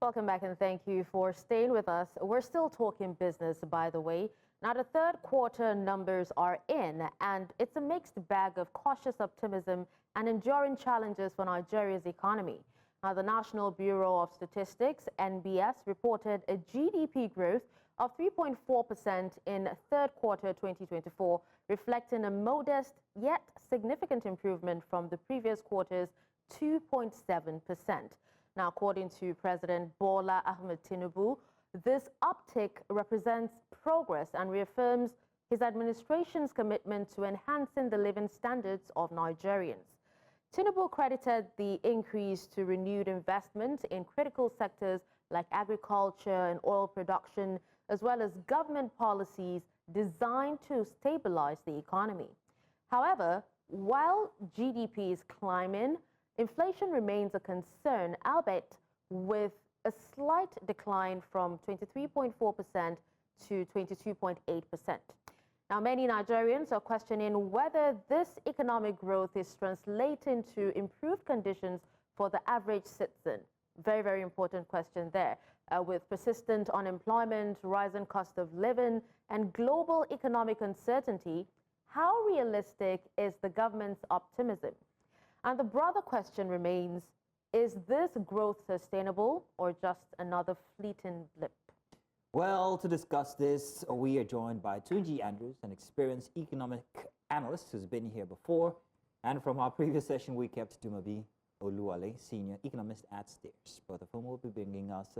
Welcome back and thank you for staying with us. We're still talking business, by the way. Now, the third quarter numbers are in, and it's a mixed bag of cautious optimism and enduring challenges for Nigeria's economy. Now, the National Bureau of Statistics, NBS, reported a GDP growth of 3.4% in third quarter 2024, reflecting a modest yet significant improvement from the previous quarter's 2.7%. Now, according to President Bola Ahmed Tinubu, this uptick represents progress and reaffirms his administration's commitment to enhancing the living standards of Nigerians. Tinubu credited the increase to renewed investment in critical sectors like agriculture and oil production, as well as government policies designed to stabilize the economy. However, while GDP is climbing, inflation remains a concern, albeit with a slight decline from 23.4% to 22.8%. Now, many Nigerians are questioning whether this economic growth is translating to improved conditions for the average citizen. Very, very important question there. With persistent unemployment, rising cost of living, and global economic uncertainty, how realistic is the government's optimism? And the broader question remains, is this growth sustainable or just another fleeting blip? Well, to discuss this, we are joined by Tunji Andrews, an experienced economic analyst who's been here before. And from our previous session, we kept Dumabi Oluwale, senior economist at Steers, both of whom will be bringing us,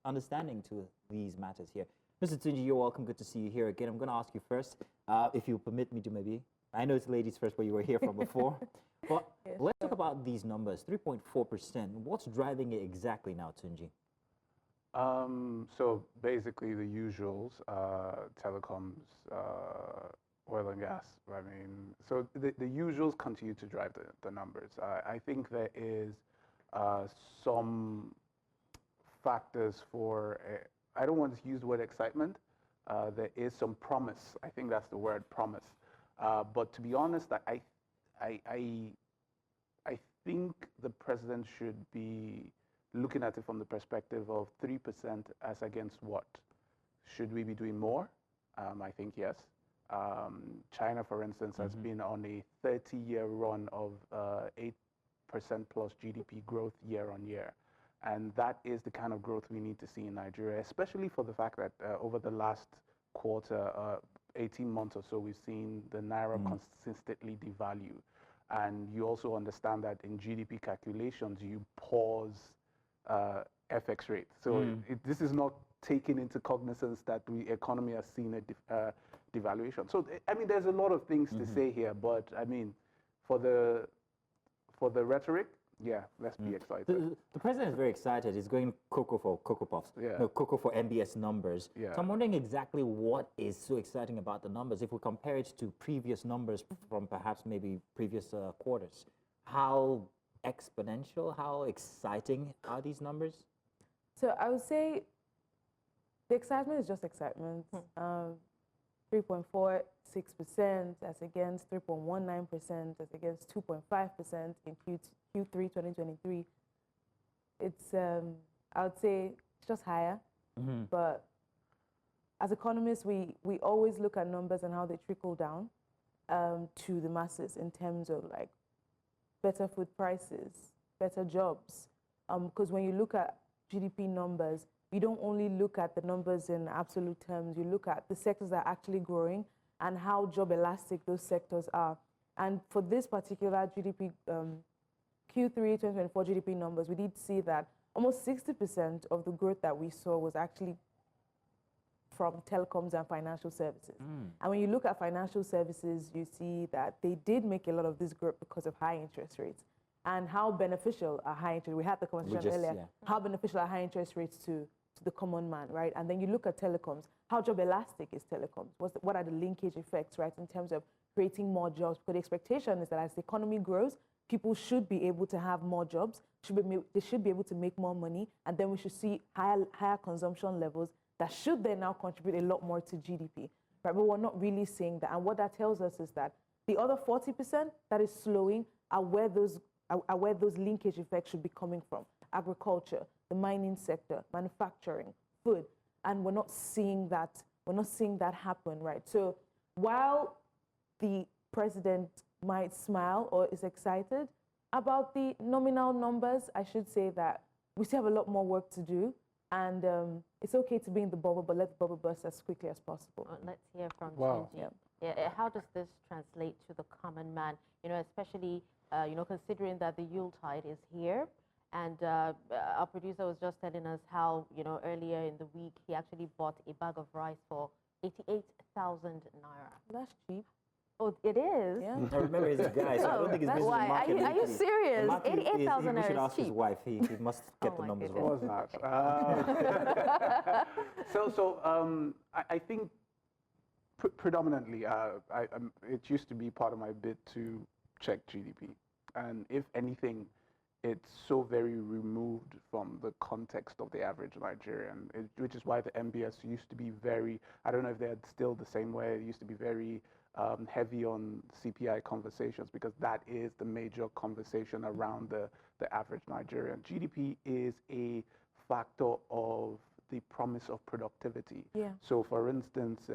understanding to these matters here. Mr. Tunji, you're welcome. Good to see you here again. I'm going to ask you first, if you permit me, Dumabi. I know it's ladies first, but you were here from before. But yes, let's talk about these numbers, 3.4%. What's driving it exactly now, Tunji? So basically the usuals, telecoms, oil and gas. I mean, so the usuals continue to drive the numbers. I think there is some factors for, I don't want to use the word excitement. There is some promise. I think that's the word, promise. But to be honest, I think the president should be looking at it from the perspective of 3% as against what? Should we be doing more? I think yes. China, for instance, has been on a 30-year run of 8% plus GDP growth year on year. And that is the kind of growth we need to see in Nigeria, especially for the fact that over the last quarter, 18 months or so, we've seen the Naira consistently devalue. And you also understand that in GDP calculations, you pause FX rate. So this is not taking into cognizance that the economy has seen a devaluation. So, I mean, there's a lot of things to say here, but I mean, for the rhetoric, yeah, let's be excited. The president is very excited. He's going Cocoa for Cocoa Puffs. Yeah. No, Cocoa for NBS numbers. Yeah. So I'm wondering exactly what is so exciting about the numbers. If we compare it to previous numbers from perhaps maybe previous quarters, how exponential, how exciting are these numbers? So I would say the excitement is just excitement. 3.46% as against 3.19%, as against 2.5% in Q3 2023. It's, I would say, it's just higher. But as economists, we always look at numbers and how they trickle down to the masses in terms of like better food prices, better jobs. Because when you look at GDP numbers, you don't only look at the numbers in absolute terms, you look at the sectors that are actually growing and how job elastic those sectors are. And for this particular GDP, Q3 2024 GDP numbers, we did see that almost 60% of the growth that we saw was actually from telecoms and financial services. And when you look at financial services, you see that they did make a lot of this growth because of high interest rates. And how beneficial are high interest? We had the conversation earlier. Yeah. How beneficial are high interest rates to the common man, right? And then you look at telecoms. How job elastic is telecoms? What are the linkage effects, right, in terms of creating more jobs? Because the expectation is that as the economy grows, people should be able to have more jobs. They should be able to make more money, and then we should see higher consumption levels that should then now contribute a lot more to GDP, right? But we're not really seeing that. And what that tells us is that the other 40% that is slowing are where those linkage effects should be coming from. Agriculture, the mining sector, manufacturing, food, and we're not seeing that. We're not seeing that happen, right? So while the president might smile or is excited about the nominal numbers, I should say that we still have a lot more work to do. And it's okay to be in the bubble, but let the bubble burst as quickly as possible. Let's hear from Wow. Tunji. Yeah, how does this translate to the common man? Especially, considering that the Yuletide is here. And our producer was just telling us how, earlier in the week, he actually bought a bag of rice for 88,000 naira. That's cheap. Oh, it is? Yeah. I remember he's a guy, so I don't think his That's business why. market. Are you serious? 88,000 We should naira is ask his cheap. wife. He must get Oh the my numbers goodness. wrong. Was that? I think predominantly, it used to be part of my bid to check GDP. And if anything, it's so very removed from the context of the average Nigerian, which is why the NBS used to be very, I don't know if they're still the same way, it used to be very heavy on CPI conversations, because that is the major conversation around the average Nigerian. GDP is a factor of the promise of productivity. Yeah. So, for instance,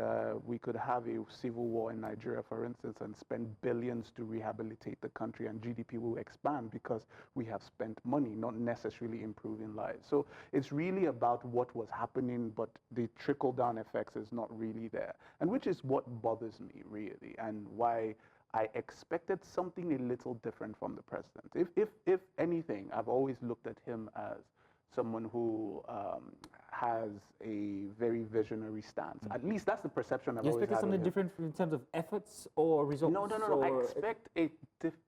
we could have a civil war in Nigeria, for instance, and spend billions to rehabilitate the country, and GDP will expand because we have spent money, not necessarily improving lives. So it's really about what was happening, but the trickle-down effects is not really there, and which is what bothers me, really, and why I expected something a little different from the president. If anything, I've always looked at him as someone who has a very visionary stance. At least that's the perception I've You always expected had. something of him. different in terms of efforts or results? No.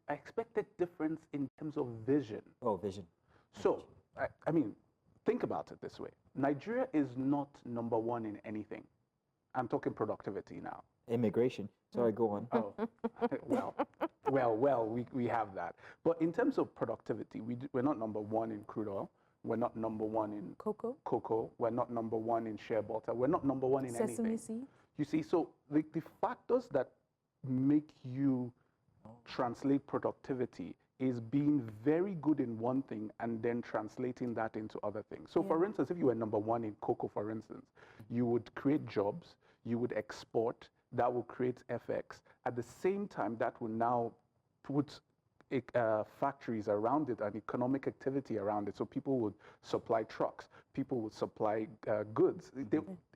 I expect a difference in terms of vision. Oh, vision. So, I mean, think about it this way. Nigeria is not number one in anything. I'm talking productivity now. Immigration. Sorry, go on. Oh, well, we have that. But in terms of productivity, we're not number one in crude oil. We're not number one in cocoa. We're not number one in shea butter. We're not number one in Sesame anything. seed. You see, so the factors that make you translate productivity is being very good in one thing and then translating that into other things. So, for instance, if you were number one in cocoa, for instance, you would create jobs, you would export, that will create FX. At the same time, that will now put factories around it and economic activity around it. So people would supply trucks, people would supply goods.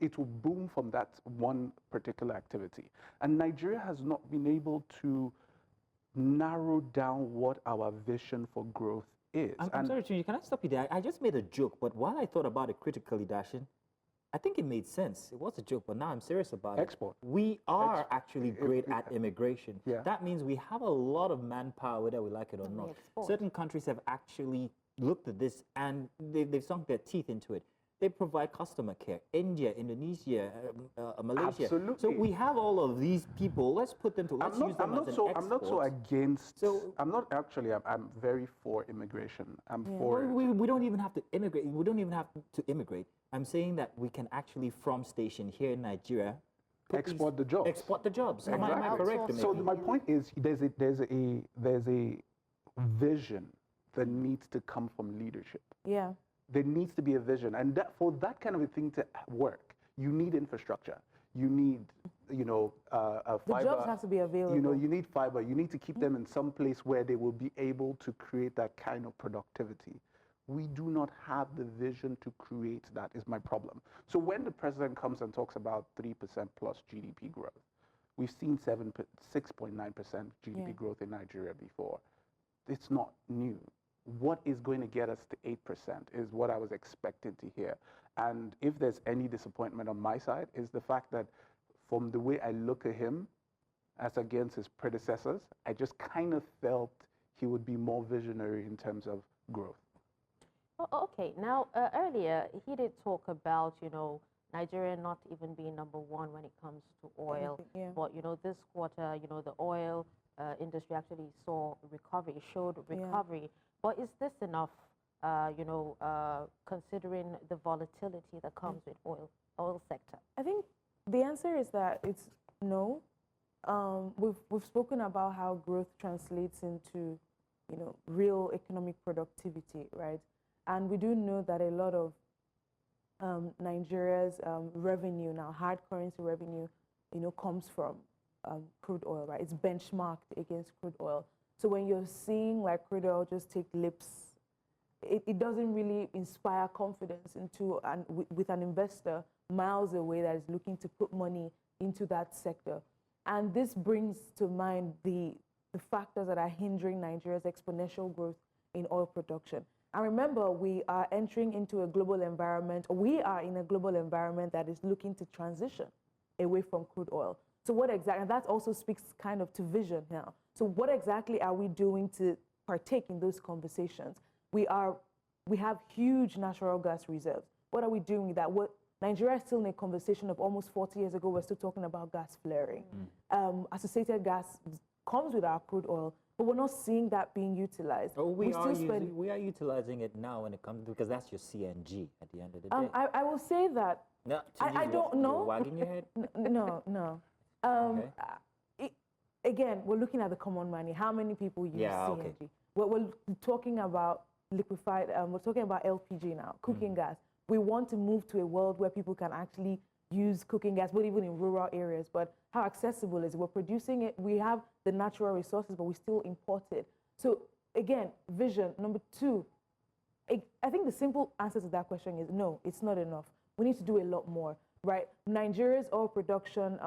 It will boom from that one particular activity. And Nigeria has not been able to narrow down what our vision for growth is. I'm sorry, Chinji, can I stop you there? I just made a joke, but while I thought about it critically, Dashin, I think it made sense. It was a joke, but now I'm serious about Export. it. We are actually great at immigration. Yeah. That means we have a lot of manpower, whether we like it or not. export. Certain countries have actually looked at this and they've sunk their teeth into it. They provide customer care. India, Indonesia, Malaysia. Absolutely. So we have all of these people. Let's put them to. Let's use them as an export. I'm not so against. I'm not actually. I'm very for immigration. I'm for. We don't even have to immigrate. We don't even have to immigrate. I'm saying that we can actually, from station here in Nigeria, export the jobs. Export the jobs. Exactly. Am I correct? So my point is, there's a vision that needs to come from leadership. Yeah. There needs to be a vision, and that for that kind of a thing to work, you need infrastructure. You need, fiber. The jobs have to be available. You need fiber. You need to keep them in some place where they will be able to create that kind of productivity. We do not have the vision to create that, is my problem. So when the president comes and talks about 3% plus GDP growth, we've seen 6.9% GDP growth in Nigeria before. It's not new. What is going to get us to 8% is what I was expecting to hear. And if there's any disappointment on my side, is the fact that from the way I look at him as against his predecessors, I just kind of felt he would be more visionary in terms of growth. Okay, now earlier he did talk about, Nigeria not even being number one when it comes to oil. But, this quarter, the oil industry actually saw recovery, showed recovery. But is this enough, considering the volatility that comes with oil sector? I think the answer is that it's no. We've spoken about how growth translates into, real economic productivity, right? And we do know that a lot of Nigeria's revenue now, hard currency revenue, comes from crude oil, right? It's benchmarked against crude oil. So when you're seeing like crude oil just take lips, it doesn't really inspire confidence into with an investor miles away that is looking to put money into that sector. And this brings to mind the factors that are hindering Nigeria's exponential growth in oil production. And remember, we are entering into a global environment, or we are in a global environment that is looking to transition away from crude oil. So what exactly, and that also speaks kind of to vision now. So what exactly are we doing to partake in those conversations? We have huge natural gas reserves. What are we doing with that? Nigeria is still in a conversation of almost 40 years ago, we're still talking about gas flaring. Associated gas comes with our crude oil, but we're not seeing that being utilized. Oh, we are utilizing it now when it comes to, because that's your CNG at the end of the day. I will say that. No, I don't know. You're wagging your head? No. Again, we're looking at the common money. How many people use CNG? Okay. We're talking about liquefied, we're talking about LPG now, cooking gas. We want to move to a world where people can actually use cooking gas, but even in rural areas. But how accessible is it? We're producing it. We have the natural resources, but we still import it. So again, vision. Number two, I think the simple answer to that question is no, it's not enough. We need to do a lot more, right? Nigeria's oil production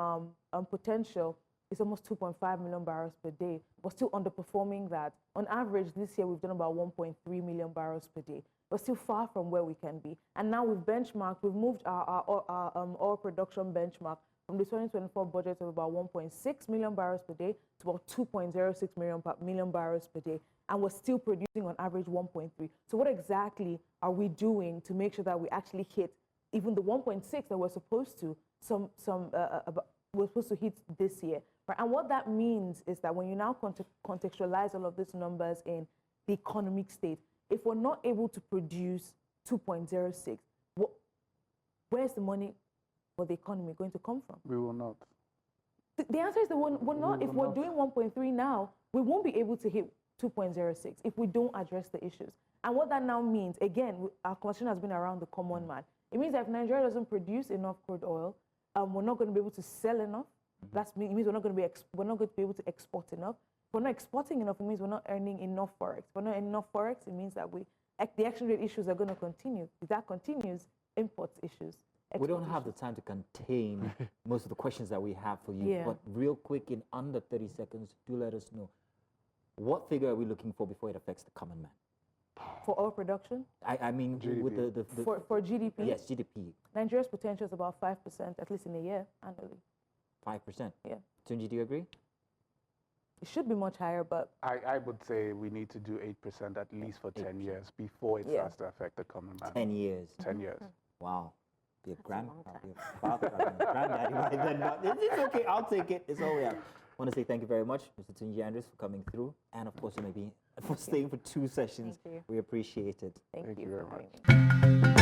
potential is almost 2.5 million barrels per day. We're still underperforming that. On average, this year, we've done about 1.3 million barrels per day. We're still far from where we can be. And now we've benchmarked, we've moved our oil production benchmark from the 2024 budget of about 1.6 million barrels per day to about 2.06 million barrels per day. And we're still producing on average 1.3. So what exactly are we doing to make sure that we actually hit even the 1.6 that we're supposed to, we're supposed to hit this year? Right? And what that means is that when you now contextualize all of these numbers in the economic state, if we're not able to produce 2.06, where's the money for the economy going to come from? We will not. The answer is that we're not. If we're doing 1.3 now, we won't be able to hit 2.06 if we don't address the issues. And what that now means, again, our conversation has been around the common man. It means that if Nigeria doesn't produce enough crude oil, we're not going to be able to sell enough. It means we're not going to be able to export enough. If we're not exporting enough, it means we're not earning enough forex. If we're not earning enough forex, it means that the exchange rate issues are going to continue. If that continues, imports issues. We don't have the time to contain most of the questions that we have for you. Yeah. But real quick, in under 30 seconds, do let us know, what figure are we looking for before it affects the common man? For oil production? I mean, GDP. with the For GDP? Yes, GDP. Nigeria's potential is about 5%, at least in a year, annually. 5%. Yeah. Tunji, do you agree? It should be much higher, but I would say we need to do 8% at least for 10 years before it starts to affect the common man. 10 years. 10 years. Wow. Be a a long time. father, granddaddy by then, but it's okay. I'll take it. It's all we have. I want to say thank you very much, Mr. Tunji Andrews, for coming through, and of course, maybe for staying for 2 sessions. Thank you. We appreciate it. Thank Thank you you very for much. having me.